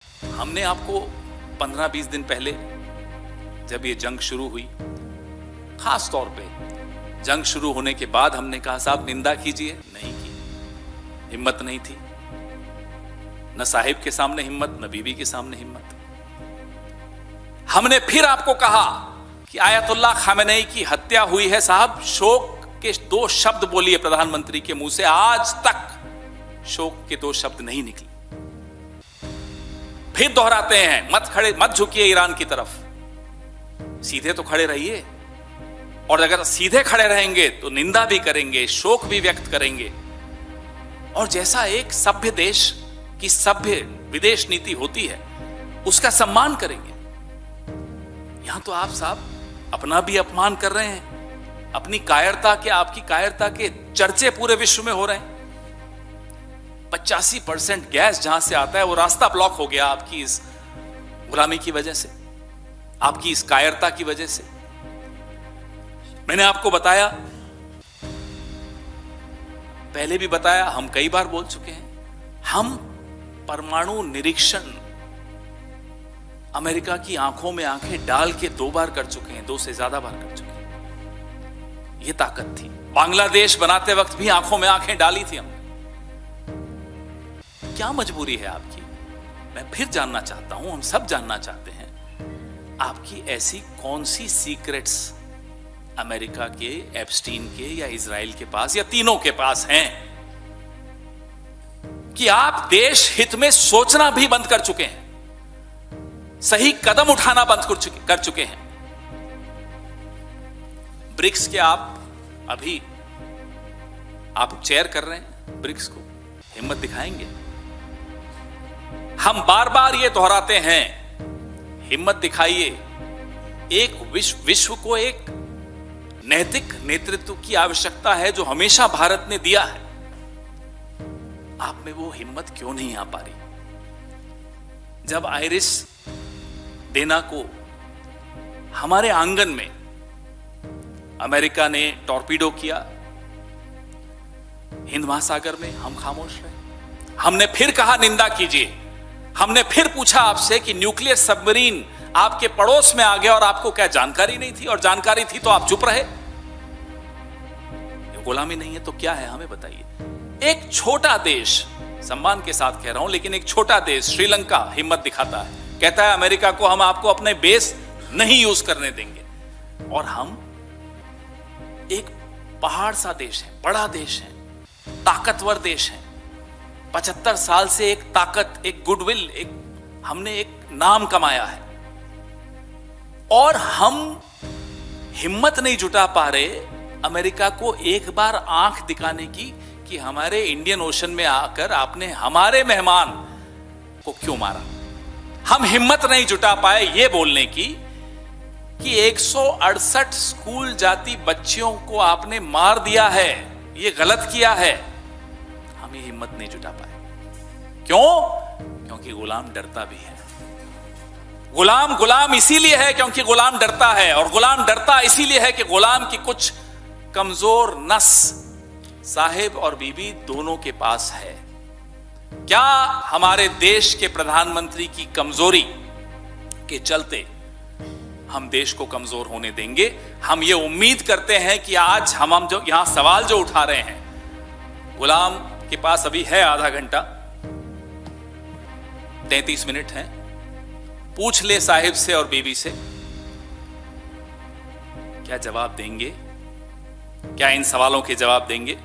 हमने आपको 15-20 दिन पहले जब ये जंग शुरू हुई, खास तौर पे जंग शुरू होने के बाद हमने कहा साहब निंदा कीजिए, नहीं की, हिम्मत नहीं थी, न साहिब के सामने हिम्मत, न बीबी के सामने हिम्मत। हमने फिर आपको कहा कि आयतुल्लाह खामेनेई की हत्या हुई है साहब, शोक के 2 शब्द बोलिए प्रधानमंत्री के मुंह से, आज तक शोक के 2 शब्द नहीं निकले। फिर दोहराते हैं मत झुकिए ईरान की तरफ, सीधे तो खड़े रहिए, और अगर सीधे खड़े रहेंगे तो निंदा भी करेंगे, शोक भी व्यक्त करेंगे, और जैसा एक सभ्य देश की सभ्य विदेश नीति होती है उसका सम्मान करेंगे। यहां तो आप साहब अपना भी अपमान कर रहे हैं, अपनी कायरता के, आपकी कायरता के चर्चे पूरे विश्व में हो रहे हैं। 85% गैस जहां से आता है वो रास्ता ब्लॉक हो गया आपकी इस गुलामी की वजह से, आपकी इस कायरता की वजह से। मैंने आपको बताया, पहले भी बताया, हम कई बार बोल चुके हैं, हम परमाणु निरीक्षण अमेरिका की आंखों में आंखें डाल के 2 बार कर चुके हैं, 2 से ज्यादा बार कर चुके हैं। यह ताकत थी। बांग्लादेश बनाते वक्त भी आंखों में आंखें डाली थी हमने। क्या मजबूरी है आपकी? मैं फिर जानना चाहता हूं, हम सब जानना चाहते हैं, आपकी ऐसी कौन सी सीक्रेट्स अमेरिका के, एप्स्टीन के या इजराइल के पास या तीनों के पास हैं कि आप देश हित में सोचना भी बंद कर चुके हैं, सही कदम उठाना बंद कर चुके हैं। ब्रिक्स के अभी आप चेयर कर रहे हैं ब्रिक्स को, हिम्मत दिखाएंगे? हम बार बार ये दोहराते हैं, हिम्मत दिखाइए। एक विश्व को एक नैतिक नेतृत्व की आवश्यकता है जो हमेशा भारत ने दिया है। आप में वो हिम्मत क्यों नहीं आ पा रही? जब आइरिस डेना को हमारे आंगन में अमेरिका ने टॉर्पीडो किया हिंद महासागर में, हम खामोश रहे। हमने फिर कहा निंदा कीजिए, हमने फिर पूछा आपसे कि न्यूक्लियर सबमरीन आपके पड़ोस में आ गया और आपको क्या जानकारी नहीं थी, और जानकारी थी तो आप चुप रहे। गुलामी नहीं है तो क्या है, हमें बताइए। एक छोटा देश, सम्मान के साथ कह रहा हूं, लेकिन एक छोटा देश श्रीलंका हिम्मत दिखाता है, कहता है अमेरिका को हम आपको अपने बेस नहीं यूज करने देंगे। और हम एक पहाड़ सा देश है, बड़ा देश है, ताकतवर देश है, 75 साल से एक ताकत, एक गुडविल, हमने एक नाम कमाया है, और हम हिम्मत नहीं जुटा पा रहे अमेरिका को एक बार आंख दिखाने की कि हमारे इंडियन ओशन में आकर आपने हमारे मेहमान को क्यों मारा। हम हिम्मत नहीं जुटा पाए ये बोलने की कि 168 स्कूल जाती बच्चियों को आपने मार दिया है, ये गलत किया है। हम ये हिम्मत नहीं जुटा पाए। क्यों? क्योंकि गुलाम डरता भी है। गुलाम इसीलिए है क्योंकि गुलाम डरता है, और गुलाम डरता इसीलिए है कि गुलाम की कुछ कमजोर नस साहिब और बीबी दोनों के पास है। क्या हमारे देश के प्रधानमंत्री की कमजोरी के चलते हम देश को कमजोर होने देंगे? हम ये उम्मीद करते हैं कि आज हम जो यहां सवाल जो उठा रहे हैं, गुलाम के पास अभी है आधा घंटा, 33 मिनट है, पूछ ले साहिब से और बीबी से, क्या जवाब देंगे? क्या इन सवालों के जवाब देंगे?